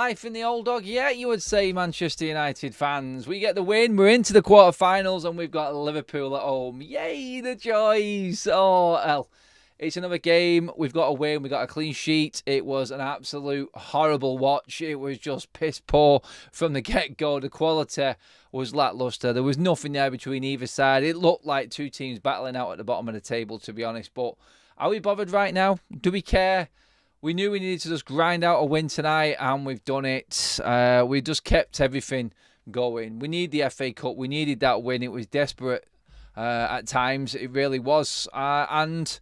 life in the old dog yet, you would say, Manchester United fans. We get the win. We're into the quarterfinals, and we've got Liverpool at home. Yay, the joys. Oh, hell. It's another game. We've got a win. We got a clean sheet. It was an absolute horrible watch. It was just piss poor from the get-go. The quality was lacklustre. There was nothing there between either side. It looked like two teams battling out at the bottom of the table, to be honest. But are we bothered right now? Do we care? We knew we needed to just grind out a win tonight, and we've done it. We just kept everything going. We need the FA Cup. We needed that win. It was desperate at times. It really was. And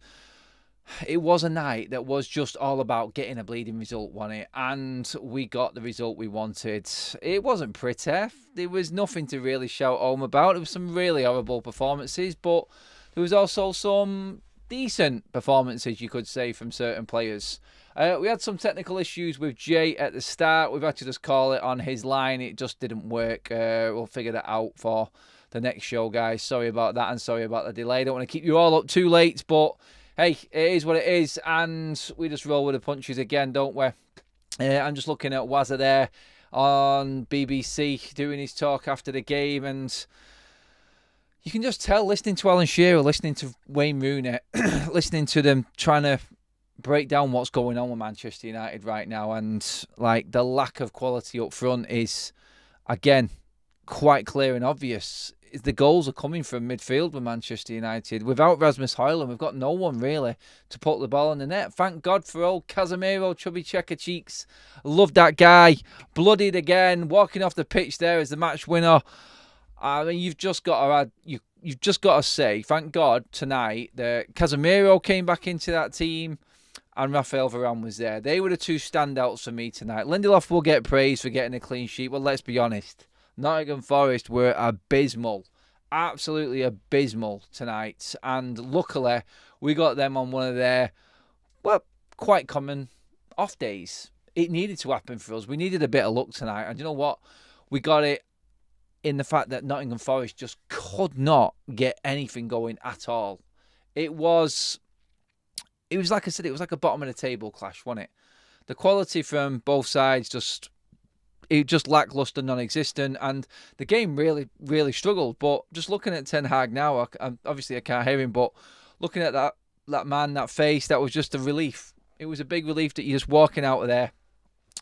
it was a night that was just all about getting a bleeding result, wasn't it? And we got the result we wanted. It wasn't pretty. There was nothing to really shout home about. There was some really horrible performances, but there was also some decent performances, you could say, from certain players. We had some technical issues with Jay at the start. We've had to just call it on his line. It just didn't work. We'll figure that out for the next show, guys. Sorry about that, and sorry about the delay. Don't want to keep you all up too late, but hey, it is what it is, and we just roll with the punches again, don't we? I'm just looking at Wazza there on BBC doing his talk after the game, and you can just tell, listening to Alan Shearer, listening to Wayne Rooney, listening to them trying to break down what's going on with Manchester United right now, and like the lack of quality up front is, again, quite clear and obvious. The goals are coming from midfield with Manchester United. Without Rasmus Højlund, we've got no one really to put the ball in the net. Thank God for old CASEMIRO, chubby checker cheeks. Love that guy. Bloodied again, walking off the pitch there as the match winner. I mean, you've just got to say, thank God tonight that CASEMIRO came back into that team and Raphael Varane was there. They were the two standouts for me tonight. Lindelof will get praise for getting a clean sheet. Well, let's be honest. Nottingham Forest were abysmal. Absolutely abysmal tonight. And luckily, we got them on one of their, well, quite common off days. It needed to happen for us. We needed a bit of luck tonight. And you know what? We got it in the fact that Nottingham Forest just could not get anything going at all. It was like I said, it was like a bottom of the table clash, wasn't it? The quality from both sides just lackluster, non-existent, and the game really, really struggled. But just looking at Ten Hag now, obviously I can't hear him, but looking at that man, that face, that was just a relief. It was a big relief that you're just walking out of there.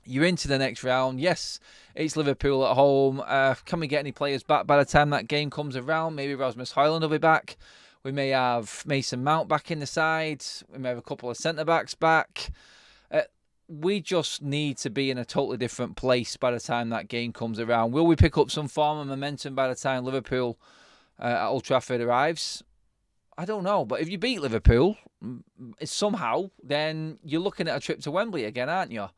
You're into the next round. Yes, it's Liverpool at home. Can we get any players back by the time that game comes around? Maybe Rasmus Højlund will be back. We may have Mason Mount back in the side. We may have a couple of centre-backs back. We just need to be in a totally different place by the time that game comes around. Will we pick up some form of momentum by the time Liverpool at Old Trafford arrives? I don't know. But if you beat Liverpool somehow, then you're looking at a trip to Wembley again, aren't you?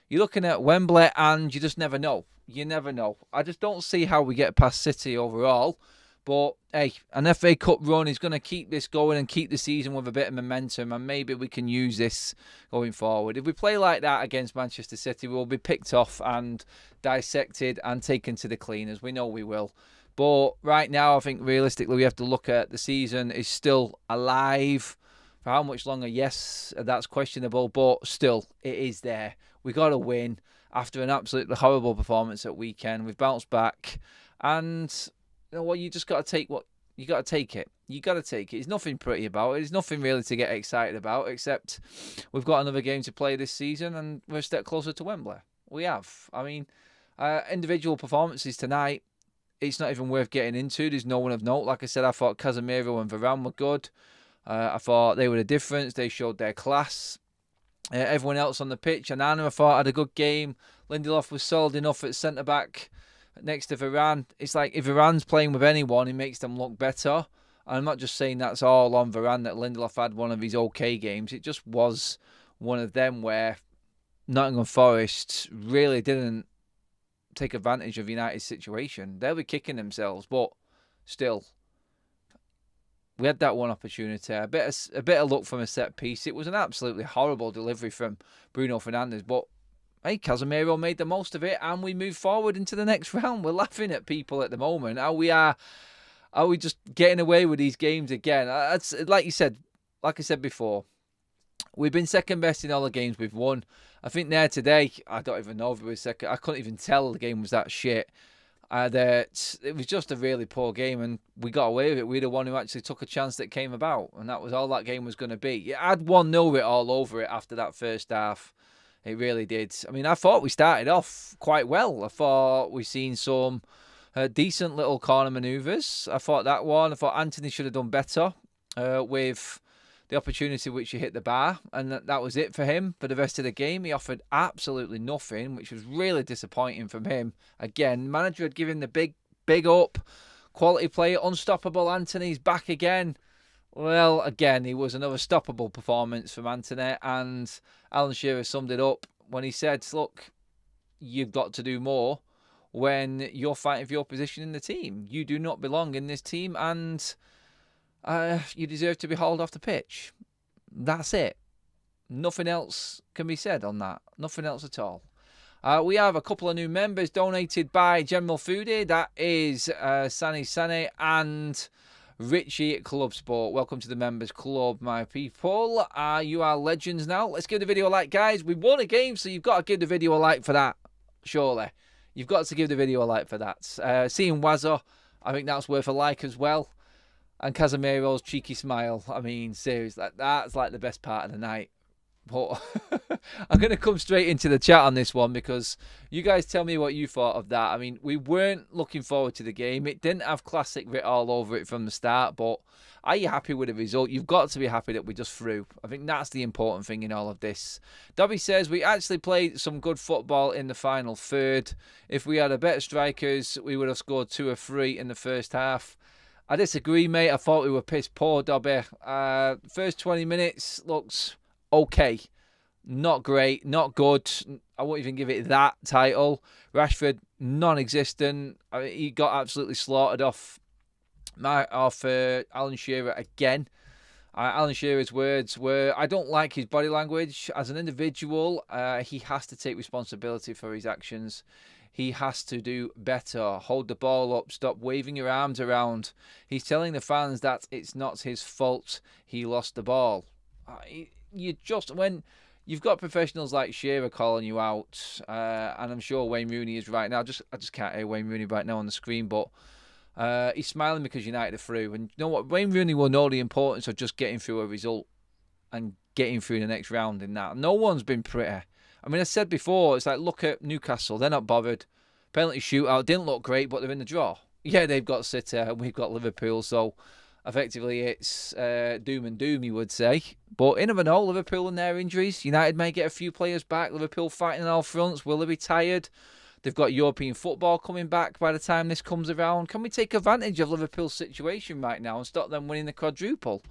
You're looking at Wembley, and you just never know. You never know. I just don't see how we get past City overall. But, hey, an FA Cup run is going to keep this going and keep the season with a bit of momentum, and maybe we can use this going forward. If we play like that against Manchester City, we'll be picked off and dissected and taken to the cleaners. We know we will. But right now, I think realistically we have to look at the season is still alive. For how much longer? Yes, that's questionable, but still, it is there. We got to win after an absolutely horrible performance at weekend. We've bounced back, and you know what? You just got to take what you got to take it. You got to take it. There's nothing pretty about it. There's nothing really to get excited about, except we've got another game to play this season, and we're a step closer to Wembley. We have. I mean, individual performances tonight, it's not even worth getting into. There's no one of note. Like I said, I thought CASEMIRO and Varane were good. I thought they were the difference. They showed their class. Everyone else on the pitch, Onana, I thought, had a good game. Lindelof was solid enough at centre-back next to Varane. It's like if Varane's playing with anyone, it makes them look better. And I'm not just saying that's all on Varane, that Lindelof had one of his okay games. It just was one of them where Nottingham Forest really didn't take advantage of United's situation. They were kicking themselves, but still, we had that one opportunity. A bit of luck from a set piece. It was an absolutely horrible delivery from Bruno Fernandes, but hey, CASEMIRO made the most of it, and we move forward into the next round. We're laughing at people at the moment. Are we just getting away with these games again? It's, like I said before, We've been second best in all the games we've won. I think there today, I don't even know if we were second. I couldn't even tell the game was that shit. That it was just a really poor game, and we got away with it. We're the one who actually took a chance that came about, and that was all that game was going to be. It had 1-0 it all over it after that first half. It really did. I mean, I thought we started off quite well. I thought we seen some decent little corner manoeuvres. I thought Antony should have done better with the opportunity which he hit the bar, and that was it for him for the rest of the game. He offered absolutely nothing, which was really disappointing from him. Again, manager had given the big up, quality player, unstoppable. Antony's back again. Well, again, it was another stoppable performance from Antony, and Alan Shearer summed it up when he said, look, you've got to do more when you're fighting for your position in the team. You do not belong in this team, and you deserve to be hauled off the pitch. That's it. Nothing else can be said on that. Nothing else at all. We have a couple of new members donated by General Foodie. That is Sani and Richie at Club Sport. Welcome to the members club, my people. You are legends now. Let's give the video a like, guys. We won a game, so you've got to give the video a like for that. Surely. You've got to give the video a like for that. Seeing Wazza, I think that's worth a like as well. And Casemiro's cheeky smile. I mean, seriously, that's like the best part of the night. But I'm going to come straight into the chat on this one because you guys tell me what you thought of that. I mean, we weren't looking forward to the game. It didn't have classic writ all over it from the start, but are you happy with the result? You've got to be happy that we just threw. I think that's the important thing in all of this. Dobby says, we actually played some good football in the final third. If we had a better strikers, we would have scored 2 or 3 in the first half. I disagree, mate. I thought we were piss poor, Dobby. First 20 minutes looks okay. Not great, not good. I won't even give it that title. Rashford, non-existent. I mean, he got absolutely slaughtered off Alan Shearer again. Alan Shearer's words were, I don't like his body language. As an individual, he has to take responsibility for his actions. He has to do better. Hold the ball up. Stop waving your arms around. He's telling the fans that it's not his fault he lost the ball. When you've got professionals like Shearer calling you out, and I'm sure Wayne Rooney is right now. I just can't hear Wayne Rooney right now on the screen, but he's smiling because United are through. And you know what? Wayne Rooney will know the importance of just getting through a result and getting through the next round in that. No one's been pretty. I mean, I said before, it's like, look at Newcastle. They're not bothered. Penalty shootout didn't look great, but they're in the draw. Yeah, they've got City and we've got Liverpool, so effectively it's doom and doom, you would say. But you never know, Liverpool and their injuries. United may get a few players back. Liverpool fighting on all fronts. Will they be tired? They've got European football coming back by the time this comes around. Can we take advantage of Liverpool's situation right now and stop them winning the quadruple?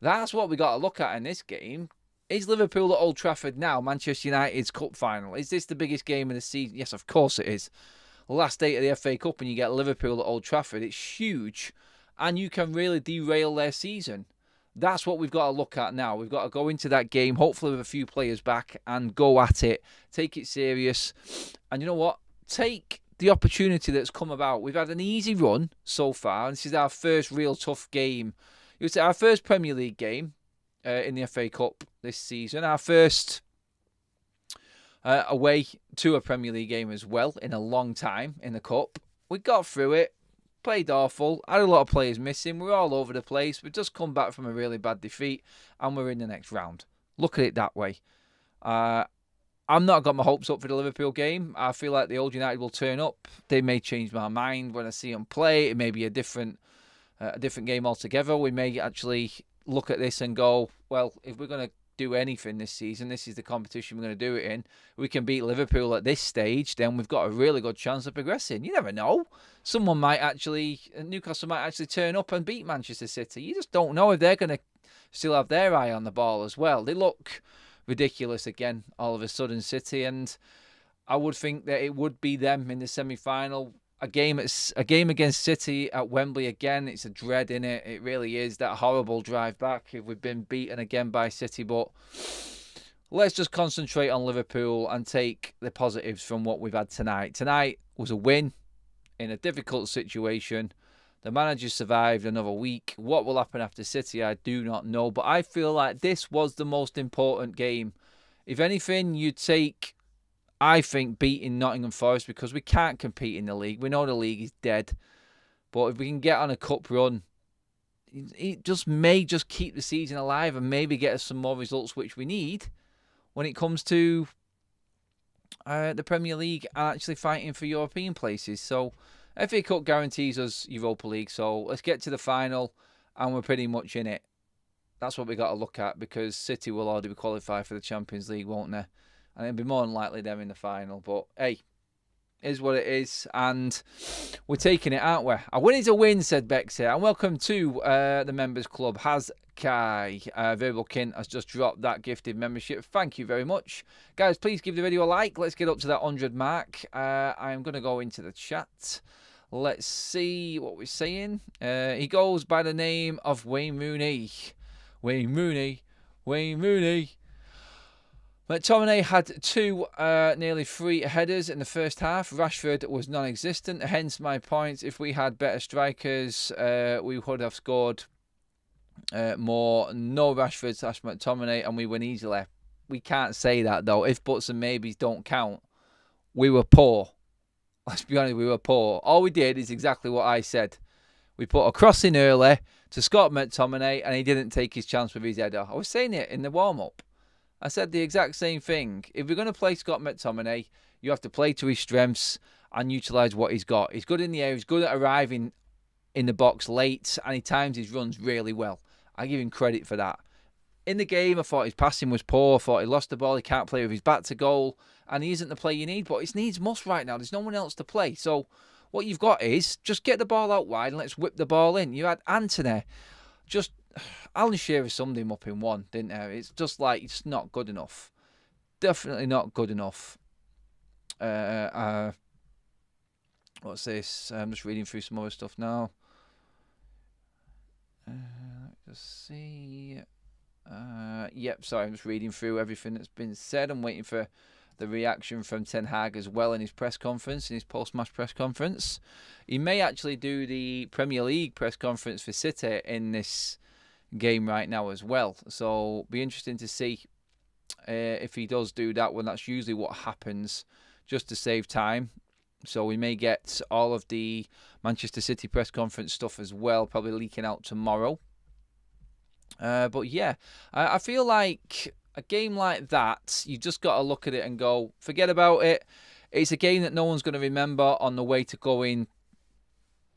That's what we got to look at in this game. Is Liverpool at Old Trafford now Manchester United's cup final? Is this the biggest game of the season? Yes, of course it is. Last 8 of the FA Cup and you get Liverpool at Old Trafford. It's huge. And you can really derail their season. That's what we've got to look at now. We've got to go into that game, hopefully with a few players back, and go at it. Take it serious. And you know what? Take the opportunity that's come about. We've had an easy run so far. This is our first real tough game. You would say our first Premier League game in the FA Cup this season. Our first away to a Premier League game as well in a long time in the Cup. We got through it. Played awful. Had a lot of players missing. We're all over the place. We've just come back from a really bad defeat and we're in the next round. Look at it that way. I'm not got my hopes up for the Liverpool game. I feel like the Old United will turn up. They may change my mind when I see them play. It may be a different game altogether. We may actually look at this and go, well, if we're going to do anything this season, this is the competition we're going to do it in. We can beat Liverpool at this stage, then we've got a really good chance of progressing. You never know. Newcastle might actually turn up and beat Manchester City. You just don't know if they're going to still have their eye on the ball as well. They look ridiculous again, all of a sudden, City, and I would think that it would be them in the semi-final. A game against City at Wembley again. It's a dread in it. It really is. That horrible drive back if we've been beaten again by City. But let's just concentrate on Liverpool and take the positives from what we've had tonight. Tonight was a win in a difficult situation. The manager survived another week. What will happen after City, I do not know. But I feel like this was the most important game. If anything, you'd take, I think, beating Nottingham Forest, because we can't compete in the league. We know the league is dead. But if we can get on a cup run, it just may just keep the season alive and maybe get us some more results which we need when it comes to the Premier League and actually fighting for European places. So FA Cup guarantees us Europa League, so let's get to the final and we're pretty much in it. That's what we got to look at, because City will already be qualified for the Champions League, won't they? And it'll be more than likely them in the final. But hey, it is what it is, and we're taking it, aren't we? A win is a win, said Bex here. And welcome to the Members Club. Kai Variable Kin has just dropped that gifted membership. Thank you very much. Guys, please give the video a like. Let's get up to that 100 mark. I'm going to go into the chat. Let's see what we're saying. He goes by the name of Wayne Rooney. Wayne Rooney. McTominay had 2 nearly 3 headers in the first half. Rashford was non-existent. Hence my point. If we had better strikers, we would have scored more. No Rashford / McTominay, and we win easily. We can't say that, though. If buts and maybes don't count, we were poor. Let's be honest, we were poor. All we did is exactly what I said. We put a cross in early to Scott McTominay, and he didn't take his chance with his header. I was saying it in the warm-up. I said the exact same thing. If we're going to play Scott McTominay, you have to play to his strengths and utilise what he's got. He's good in the air. He's good at arriving in the box late, and he times his runs really well. I give him credit for that. In the game, I thought his passing was poor. I thought he lost the ball. He can't play with his back to goal. And he isn't the player you need. But it's needs must right now. There's no one else to play. So what you've got is just get the ball out wide and let's whip the ball in. You had Antony. Alan Shearer summed him up in one, didn't he? It's just like, it's not good enough. Definitely not good enough. What's this? I'm just reading through some other stuff now. Let's see. Yep, sorry, I'm just reading through everything that's been said. I'm waiting for the reaction from Ten Hag as well in his press conference, in his post-match press conference. He may actually do the Premier League press conference for City in this game right now as well. So be interesting to see if he does do that, when that's usually what happens, just to save time. So we may get all of the Manchester City press conference stuff as well, probably leaking out tomorrow. But yeah, I feel like a game like that, you've just got to look at it and go, forget about it. It's a game that no one's going to remember on the way to going,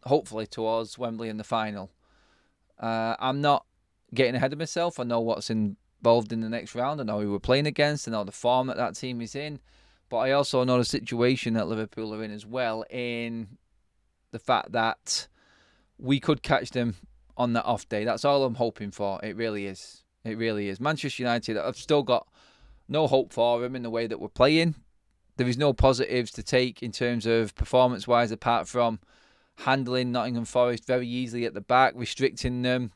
hopefully, towards Wembley in the final. I'm not getting ahead of myself. I know what's involved in the next round. I know who we're playing against. I know the form that team is in. But I also know the situation that Liverpool are in as well, in the fact that we could catch them on that off day. That's all I'm hoping for. It really is. It really is. Manchester United, I've still got no hope for them in the way that we're playing. There is no positives to take in terms of performance-wise, apart from handling Nottingham Forest very easily at the back, restricting them.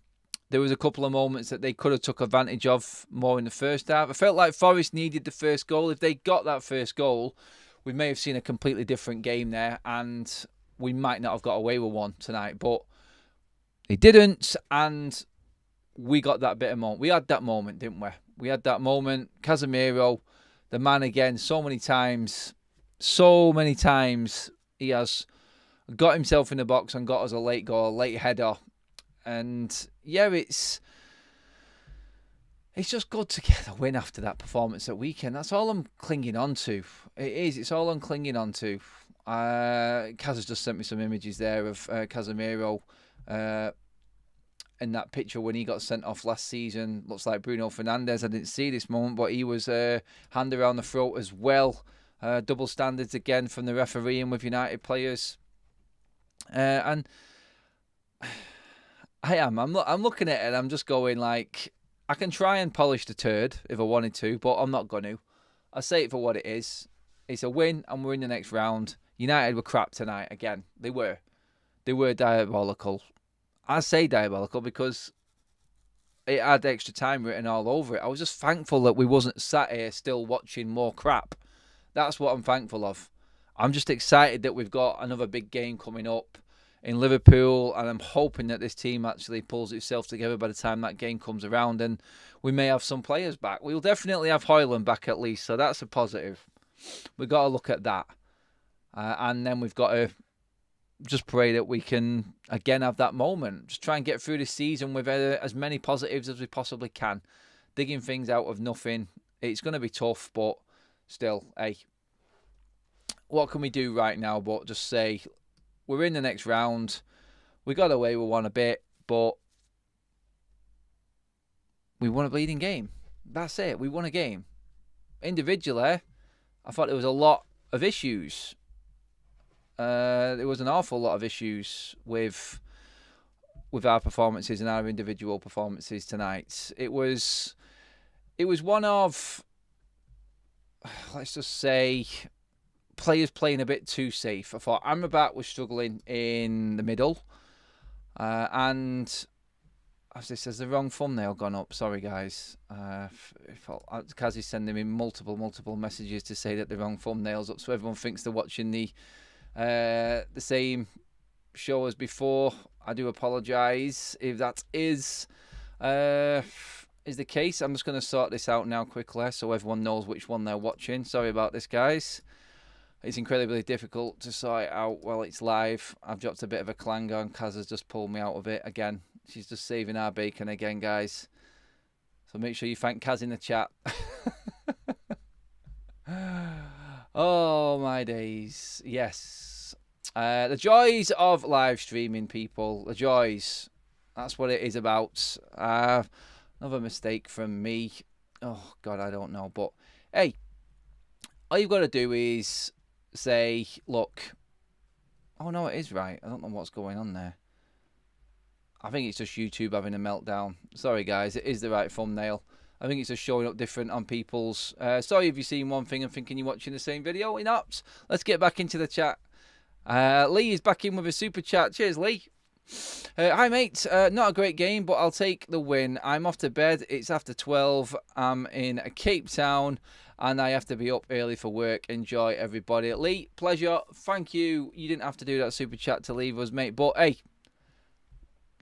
There was a couple of moments that they could have took advantage of more in the first half. I felt like Forest needed the first goal. If they got that first goal, we may have seen a completely different game there, and we might not have got away with one tonight. But they didn't, and we got that bit of moment. We had that moment, didn't we? We had that moment. Casemiro, the man again, so many times he has got himself in the box and got us a late goal, a late header. And yeah, it's just good to get a win after that performance at weekend. That's all I'm clinging on to. It is. It's all I'm clinging on to. Kaz has just sent me some images there of Casemiro in that picture when he got sent off last season. Looks like Bruno Fernandes. I didn't see this moment, but he was hand around the throat as well. Double standards again from the refereeing with United players. And I'm looking at it and I'm just going like, I can try and polish the turd if I wanted to, but I'm not going to. I say it for what it is. It's a win and we're in the next round. United were crap tonight again. They were diabolical. I say diabolical because it had extra time written all over it. I was just thankful that we wasn't sat here still watching more crap. That's what I'm thankful of. I'm just excited that we've got another big game coming up. in Liverpool, and I'm hoping that this team actually pulls itself together by the time that game comes around, and we may have some players back. We'll definitely have Højlund back at least, so that's a positive. We've got to look at that. And then we've got to just pray that we can, again, have that moment. Just try and get through the season with as many positives as we possibly can. Digging things out of nothing. It's going to be tough, but still, hey, what can we do right now but just say, we're in the next round. We got away with one a bit, but we won a bleeding game. That's it. We won a game. Individually, I thought there was a lot of issues. There was an awful lot of issues with our performances and our individual performances tonight. It was one of, let's just say, players playing a bit too safe. I thought Amrabat was struggling in the middle, and as this says, the wrong thumbnail gone up. Sorry, guys. Kaz's sending me multiple messages to say that the wrong thumbnail's up, so everyone thinks they're watching the same show as before. I do apologise if that is the case. I'm just going to sort this out now quickly so everyone knows which one they're watching. Sorry about this, guys. It's incredibly difficult to sort it out while it's live. I've dropped a bit of a clanger and Kaz has just pulled me out of it again. She's just saving our bacon again, guys. So make sure you thank Kaz in the chat. Oh, my days. Yes. The joys of live streaming, people. The joys. That's what it is about. Another mistake from me. Oh, God, I don't know. But, hey, all you've got to do is say, look. Oh, no, it is right. I don't know what's going on there. I think it's just YouTube having a meltdown. Sorry, guys. It is the right thumbnail. I think it's just showing up different on people's. Sorry if you've seen one thing and thinking you're watching the same video. We're not. Let's get back into the chat. Lee is back in with a super chat. Cheers, Lee. Hi, mate. Not a great game, but I'll take the win. I'm off to bed. It's after 12. I'm in Cape Town, and I have to be up early for work. Enjoy, everybody. Lee, pleasure. Thank you. You didn't have to do that super chat to leave us, mate. But, hey.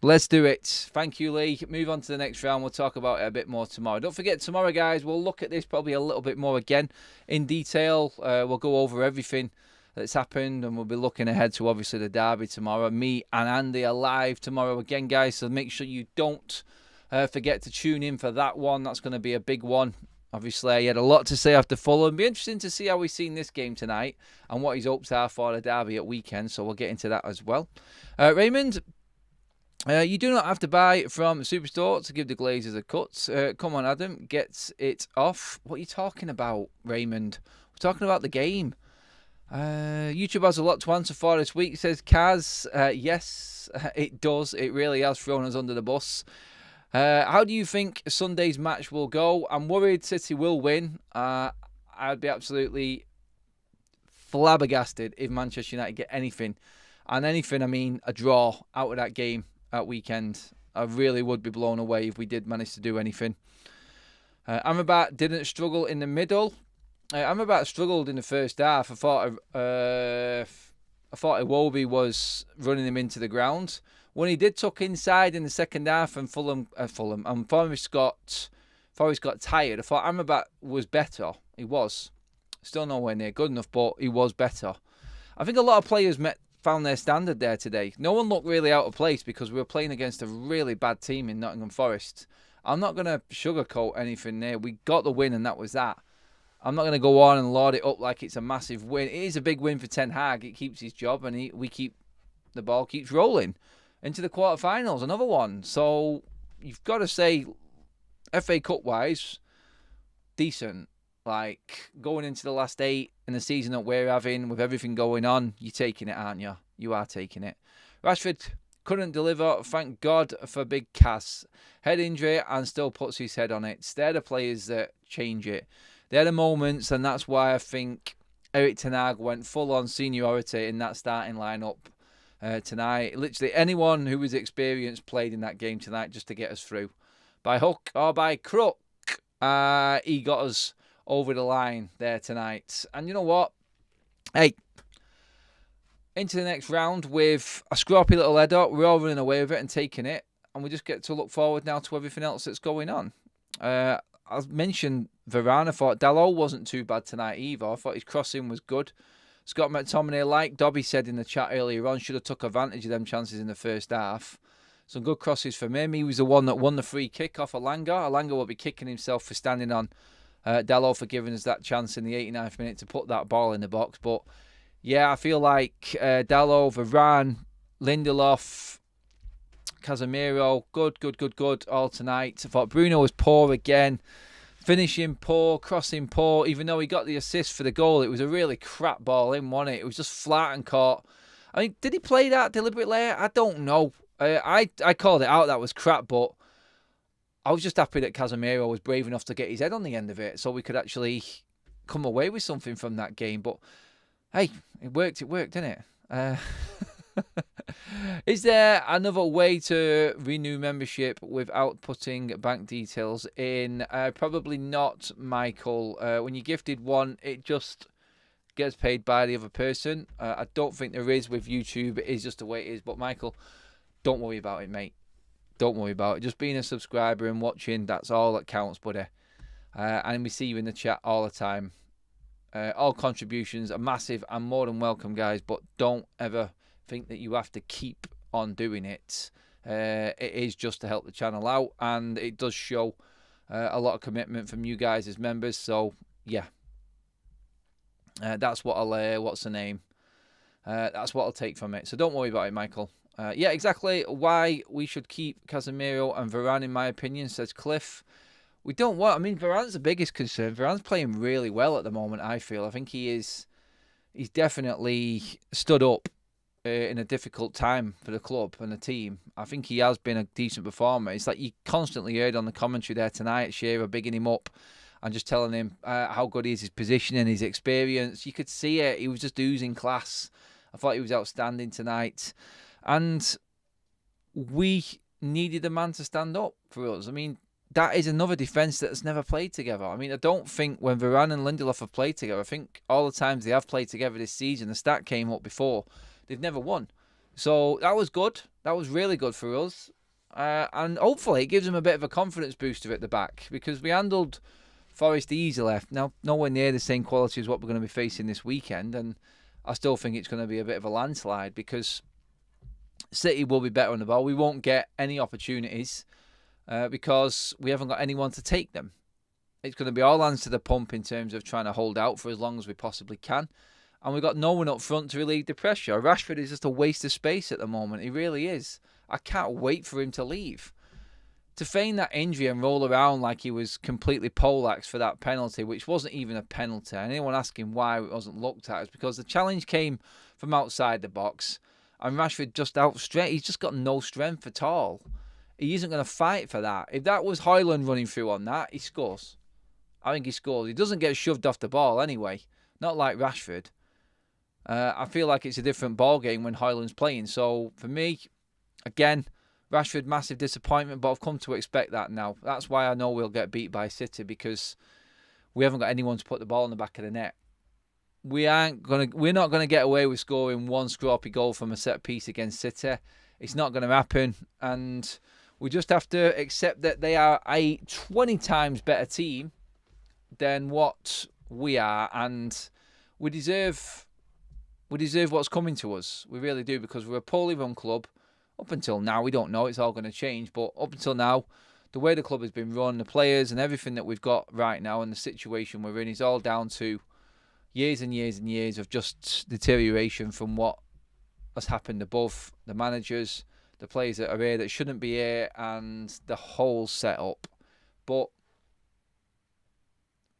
Let's do it. Thank you, Lee. Move on to the next round. We'll talk about it a bit more tomorrow. Don't forget, tomorrow, guys, we'll look at this probably a little bit more again in detail. We'll go over everything that's happened, and we'll be looking ahead to, obviously, the derby tomorrow. Me and Andy are live tomorrow again, guys, so make sure you don't forget to tune in for that one. That's going to be a big one. Obviously, he had a lot to say after Fulham. It'll be interesting to see how we've seen this game tonight and what his hopes are for the derby at weekend, so we'll get into that as well. Raymond... you do not have to buy from Superstore to give the Glazers a cut. Come on, Adam. Gets it off. What are you talking about, Raymond? We're talking about the game. YouTube has a lot to answer for this week, says Kaz. Yes, it does. It really has thrown us under the bus. How do you think Sunday's match will go? I'm worried City will win. I'd be absolutely flabbergasted if Manchester United get anything. And anything, I mean, a draw out of that game at weekend. I really would be blown away if we did manage to do anything. Amrabat didn't struggle in the middle. Amrabat struggled in the first half. I thought Iwobi was running him into the ground. When he did tuck inside in the second half and Forrest got tired, I thought Amrabat was better. He was. Still nowhere near good enough, but he was better. I think a lot of players found their standard there today. No one looked really out of place because we were playing against a really bad team in Nottingham Forest. I'm not going to sugarcoat anything there. We got the win and that was that. I'm not going to go on and laud it up like it's a massive win. It is a big win for Ten Hag. It keeps his job and the ball keeps rolling into the quarterfinals. Another one. So you've got to say, FA Cup wise, decent. Like, going into the last 8 in the season that we're having, with everything going on, you're taking it, aren't you? You are taking it. Rashford couldn't deliver. Thank God for Big Cass. Head injury and still puts his head on it. They're the players that change it. They're the moments, and that's why I think Erik ten Hag went full-on seniority in that starting lineup tonight. Literally anyone who was experienced played in that game tonight just to get us through. By hook or by crook, he got us over the line there tonight. And you know what? Hey, into the next round with a scrappy little header. We're all running away with it and taking it. And we just get to look forward now to everything else that's going on. I mentioned Varane. I thought Dalot wasn't too bad tonight either. I thought his crossing was good. Scott McTominay, like Dobby said in the chat earlier on, should have took advantage of them chances in the first half. Some good crosses from him. He was the one that won the free kick off Elanga. Elanga will be kicking himself for standing on Dalot for giving us that chance in the 89th minute to put that ball in the box. But yeah, I feel like Dalot, Varane, Lindelof, CASEMIRO, good all tonight. I thought Bruno was poor again. Finishing poor, crossing poor. Even though he got the assist for the goal, it was a really crap ball in, wasn't it? It was just flat and caught. I mean, did he play that deliberately? I don't know. I called it out, that was crap, but I was just happy that CASEMIRO was brave enough to get his head on the end of it so we could actually come away with something from that game. But, hey, it worked, didn't it? Is there another way to renew membership without putting bank details in? Probably not, Michael. When you're gifted one, it just gets paid by the other person. I don't think there is with YouTube. It is just the way it is. But, Michael, don't worry about it, mate. Don't worry about it. Just being a subscriber and watching, that's all that counts, buddy. And we see you in the chat all the time. All contributions are massive and more than welcome, guys. But don't ever think that you have to keep on doing it. It is just to help the channel out, and it does show a lot of commitment from you guys as members. So yeah, that's what I'll what's the name? That's what I'll take from it. So don't worry about it, Michael. Yeah, exactly why we should keep CASEMIRO and Varane, in my opinion, says Cliff. We don't want. I mean, Varane's the biggest concern. Varane's playing really well at the moment, I feel. I think he's definitely stood up in a difficult time for the club and the team. I think he has been a decent performer. It's like you constantly heard on the commentary there tonight, Shearer bigging him up and just telling him how good he is, his positioning, his experience. You could see it. He was just oozing class. I thought he was outstanding tonight. And we needed a man to stand up for us. I mean, that is another defence that's never played together. I mean, I don't think when Varane and Lindelof have played together, I think all the times they have played together this season, the stat came up before, they've never won. So that was good. That was really good for us. And hopefully it gives them a bit of a confidence booster at the back, because we handled Forest easily. Now, nowhere near the same quality as what we're going to be facing this weekend. And I still think it's going to be a bit of a landslide, because City will be better on the ball. We won't get any opportunities because we haven't got anyone to take them. It's going to be all hands to the pump in terms of trying to hold out for as long as we possibly can. And we've got no one up front to relieve the pressure. Rashford is just a waste of space at the moment. He really is. I can't wait for him to leave. To feign that injury and roll around like he was completely poleaxed for that penalty, which wasn't even a penalty. And anyone asking why it wasn't looked at, is because the challenge came from outside the box. And Rashford just outstrength. He's just got no strength at all. He isn't going to fight for that. If that was Højlund running through on that, he scores. I think he scores. He doesn't get shoved off the ball anyway. Not like Rashford. I feel like it's a different ball game when Højlund's playing. So for me, again, Rashford, massive disappointment, but I've come to expect that now. That's why I know we'll get beat by City, because we haven't got anyone to put the ball in the back of the net. We're not gonna get away with scoring one scrappy goal from a set piece against City. It's not going to happen, and we just have to accept that they are a 20 times better team than what we are, and we deserve what's coming to us. We really do, because we're a poorly run club. Up until now, we don't know. It's all going to change, but up until now, the way the club has been run, the players and everything that we've got right now and the situation we're in is all down to years and years and years of just deterioration from what has happened above, the managers, the players that are here that shouldn't be here, and the whole setup. But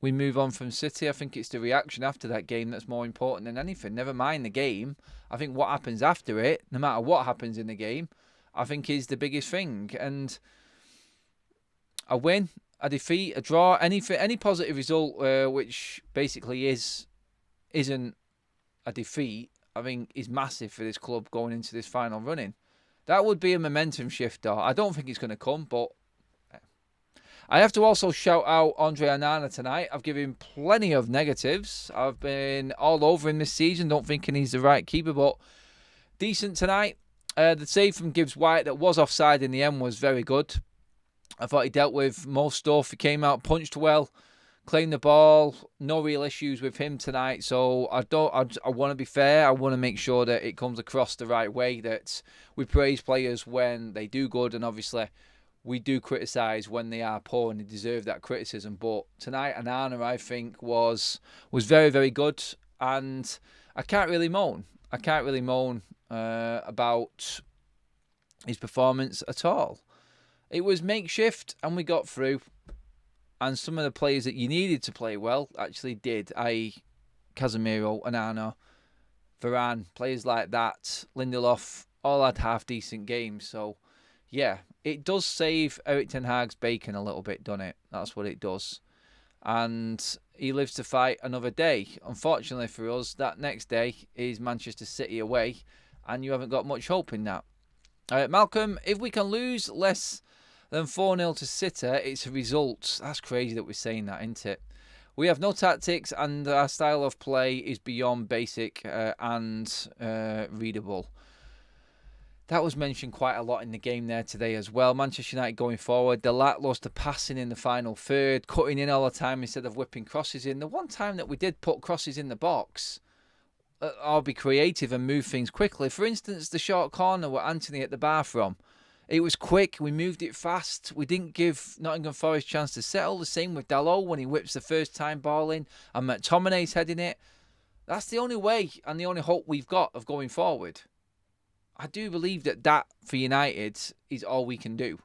we move on from City. I think it's the reaction after that game that's more important than anything. Never mind the game. I think what happens after it, no matter what happens in the game, I think is the biggest thing. And a win, a defeat, a draw, any positive result, which basically isn't a defeat, I think is massive for this club going into this final running. That would be a momentum shifter. I don't think it's going to come, but I have to also shout out Andre Onana tonight. I've given him plenty of negatives. I've been all over him this season, don't thinking he's the right keeper, but decent tonight. The save from Gibbs White that was offside in the end was very good. I thought he dealt with most stuff. He came out, punched well, claimed the ball. No real issues with him tonight. So I want to be fair. I want to make sure that it comes across the right way, that we praise players when they do good, and obviously we do criticise when they are poor, and they deserve that criticism. But tonight, Onana, I think, was very, very good, and I can't really moan. About his performance at all. It was makeshift, and we got through. And some of the players that you needed to play well actually did, i.e. CASEMIRO, Onana, Varane, players like that, Lindelof, all had half-decent games. So, yeah, it does save Erik ten Hag's bacon a little bit, doesn't it? That's what it does. And he lives to fight another day. Unfortunately for us, that next day is Manchester City away, and you haven't got much hope in that. Malcolm, if we can lose less than 4-0 to City, it's a result. That's crazy that we're saying that, isn't it? We have no tactics, and our style of play is beyond basic and readable. That was mentioned quite a lot in the game there today as well. Manchester United going forward, the lacklustre passing in the final third, cutting in all the time instead of whipping crosses in. The one time that we did put crosses in the box, or be creative and move things quickly. For instance, the short corner where Antony at the bar from. It was quick. We moved it fast. We didn't give Nottingham Forest a chance to settle. The same with Dalot when he whips the first time ball in and McTominay's heading it. That's the only way and the only hope we've got of going forward. I do believe that for United is all we can do.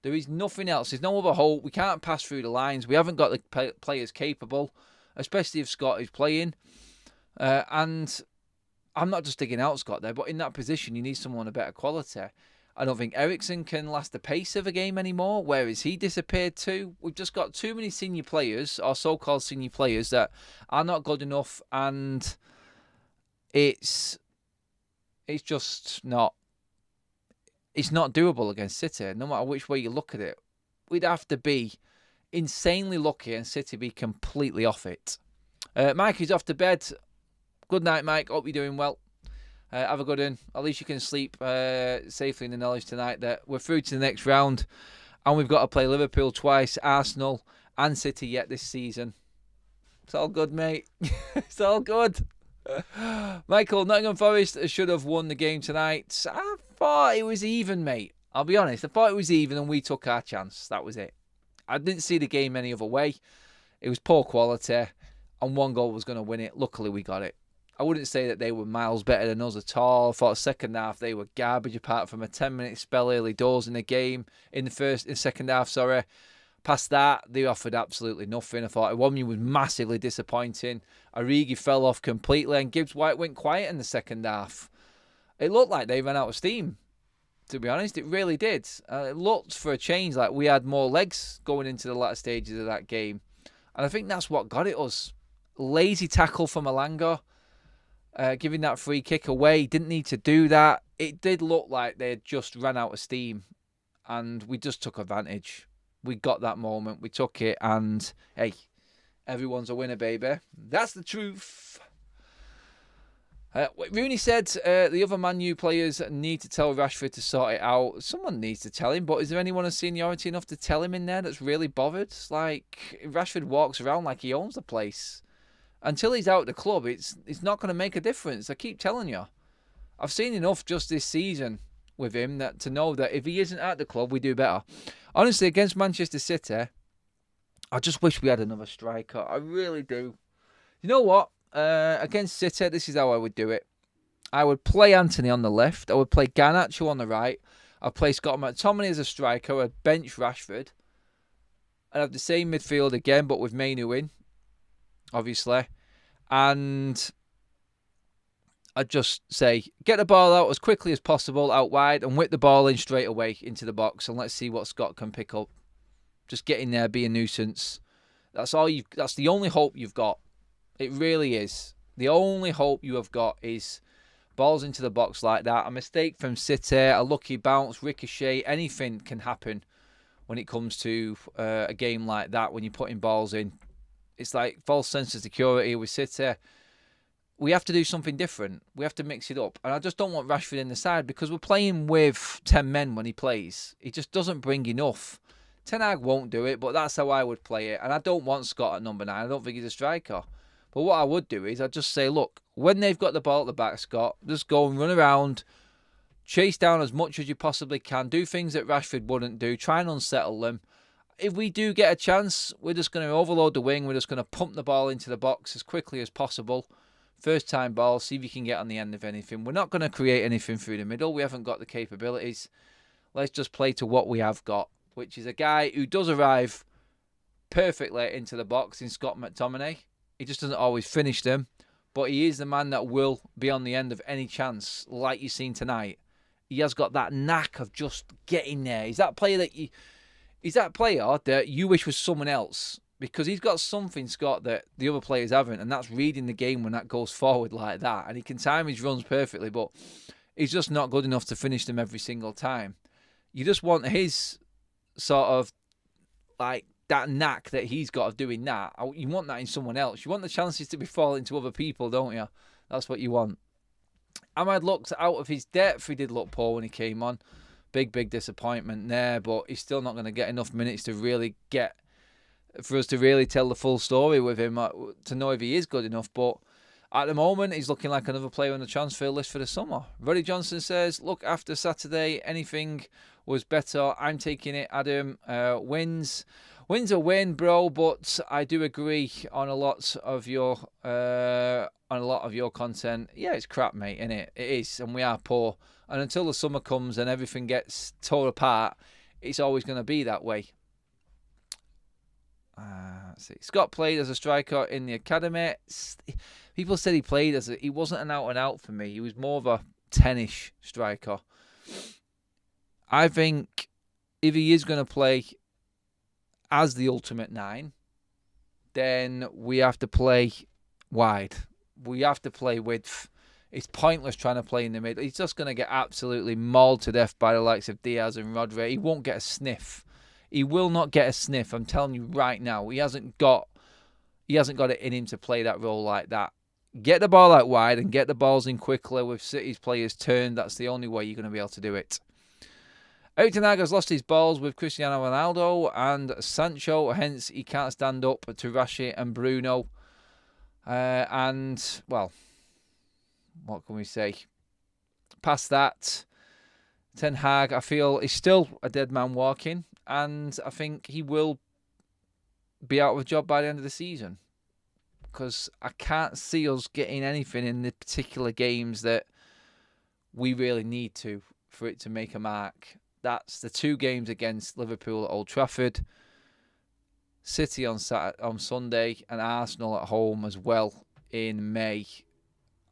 There is nothing else. There's no other hope. We can't pass through the lines. We haven't got the players capable, especially if Scott is playing. And I'm not just digging out Scott there, but in that position, you need someone of better quality. I don't think Eriksen can last the pace of a game anymore. Where has he disappeared to? We've just got too many senior players, or so-called senior players, that are not good enough, and it's just not. It's not doable against City, no matter which way you look at it. We'd have to be insanely lucky and City be completely off it. Mike is off to bed. Good night, Mike. Hope you're doing well. Have a good one. At least you can sleep safely in the knowledge tonight that we're through to the next round, and we've got to play Liverpool twice, Arsenal and City yet this season. It's all good, mate. It's all good. Michael, Nottingham Forest should have won the game tonight. I thought it was even, mate. I'll be honest. I thought it was even, and we took our chance. That was it. I didn't see the game any other way. It was poor quality, and one goal was going to win it. Luckily, we got it. I wouldn't say that they were miles better than us at all. I thought second half they were garbage, apart from a 10-minute spell early doors in the game. In the second half, sorry. Past that, they offered absolutely nothing. I thought Iwobi was massively disappointing. Origi fell off completely, and Gibbs White went quiet in the second half. It looked like they ran out of steam, to be honest. It really did. It looked, for a change, like we had more legs going into the latter stages of that game. And I think that's what got it us. Lazy tackle from Elanga. Giving that free kick away. Didn't need to do that. It did look like they had just ran out of steam, and we just took advantage. We got that moment. We took it, and hey, everyone's a winner, baby. That's the truth. Rooney said the other Man U players need to tell Rashford to sort it out. Someone needs to tell him, but is there anyone of seniority enough to tell him in there that's really bothered? Like, Rashford walks around like he owns the place. Until he's out of the club, it's not going to make a difference. I keep telling you. I've seen enough just this season with him to know that if he isn't at the club, we do better. Honestly, against Manchester City, I just wish we had another striker. I really do. You know what? Against City, this is how I would do it. I would play Antony on the left. I would play Garnacho on the right. I'd play Scott McTominay as a striker. I'd bench Rashford. I'd have the same midfield again, but with Mainu in, obviously. And I'd just say, get the ball out as quickly as possible out wide and whip the ball in straight away into the box, and let's see what Scott can pick up. Just get in there, be a nuisance. That's the only hope you've got. It really is. The only hope you have got is balls into the box like that. A mistake from City, a lucky bounce, ricochet, anything can happen when it comes to a game like that when you're putting balls in. It's like false sense of security with City. we have to do something different. We have to mix it up. And I just don't want Rashford in the side because we're playing with 10 men when he plays. He just doesn't bring enough. Ten Hag won't do it, but that's how I would play it. And I don't want Scott at number 9. I don't think he's a striker. But what I would do is I'd just say, look, when they've got the ball at the back, Scott, just go and run around, chase down as much as you possibly can, do things that Rashford wouldn't do, try and unsettle them. If we do get a chance, we're just going to overload the wing. We're just going to pump the ball into the box as quickly as possible. First time ball, see if you can get on the end of anything. We're not going to create anything through the middle. We haven't got the capabilities. Let's just play to what we have got, which is a guy who does arrive perfectly into the box in Scott McTominay. He just doesn't always finish them, but he is the man that will be on the end of any chance, like you've seen tonight. He has got that knack of just getting there. He's that player that you wish was someone else, because he's got something, Scott, that the other players haven't, and that's reading the game when that goes forward like that. And he can time his runs perfectly, but he's just not good enough to finish them every single time. You just want his sort of, like, that knack that he's got of doing that. You want that in someone else. You want the chances to be falling to other people, don't you? That's what you want. Ahmad looked out of his depth. He did look poor when he came on. Big disappointment there, but he's still not going to get enough minutes to really for us to really tell the full story with him, to know if he is good enough. But at the moment, he's looking like another player on the transfer list for the summer. Roddy Johnson says, look, after Saturday, anything was better. I'm taking it, Adam. Wins a win, bro, but I do agree on a lot of your content. Yeah, it's crap, mate, innit? It is, and we are poor. And until the summer comes and everything gets torn apart, it's always going to be that way. Let's see. Scott played as a striker in the academy. People said he wasn't an out-and-out for me. He was more of a 10-ish striker. I think if he is going to play as the ultimate 9, then we have to play wide. We have to play width. It's pointless trying to play in the middle. He's just going to get absolutely mauled to death by the likes of Diaz and Rodri. He won't get a sniff. He will not get a sniff. I'm telling you right now. He hasn't got it in him to play that role like that. Get the ball out wide and get the balls in quickly with City's players turned. That's the only way you're going to be able to do it. Ten Hag has lost his balls with Cristiano Ronaldo and Sancho, hence he can't stand up to Rashford and Bruno. And, well, what can we say? Past that, Ten Hag, I feel, is still a dead man walking, and I think he will be out of a job by the end of the season, because I can't see us getting anything in the particular games that we really need to for it to make a mark. That's the 2 games against Liverpool at Old Trafford, City on Sunday, and Arsenal at home as well in May.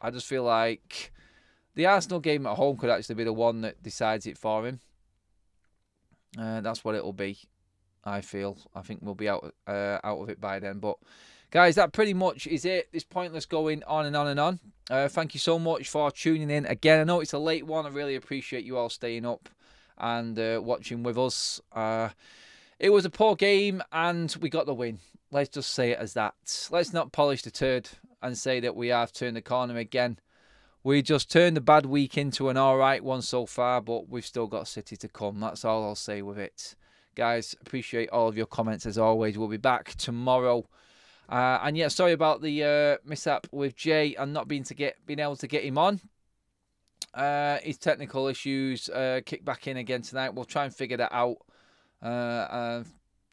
I just feel like the Arsenal game at home could actually be the one that decides it for him. That's what it'll be, I feel. I think we'll be out of it by then. But, guys, that pretty much is it. It's pointless going on and on and on. Thank you so much for tuning in. Again, I know it's a late one. I really appreciate you all staying up and watching with us. It was a poor game and we got the win. Let's just say it as that. Let's not polish the turd and say that we have turned the corner again. We just turned the bad week into an alright one so far, but we've still got City to come. That's all I'll say with it. Guys, appreciate all of your comments as always. We'll be back tomorrow. And yeah, sorry about the mishap with Jay and not being able to get him on. His technical issues kick back in again tonight. We'll try and figure that out.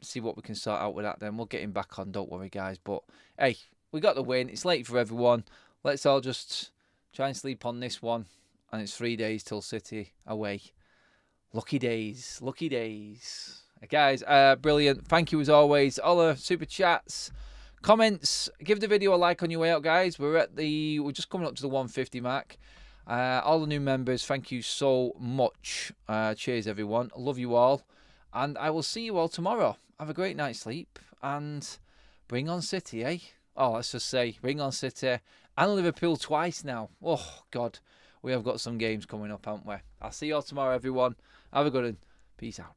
See what we can sort out with that then. We'll get him back on, don't worry, guys. But, hey, we got the win. It's late for everyone. Let's all just try and sleep on this one. And it's 3 days till City away. Lucky days. Lucky days. Guys, brilliant. Thank you as always. All the super chats, comments. Give the video a like on your way out, guys. We're just coming up to the 150 mark. All the new members, thank you so much. Cheers, everyone. Love you all. And I will see you all tomorrow. Have a great night's sleep. And bring on City, eh? Oh, let's just say, bring on City. And Liverpool twice now. Oh, God. We have got some games coming up, haven't we? I'll see you all tomorrow, everyone. Have a good one. Peace out.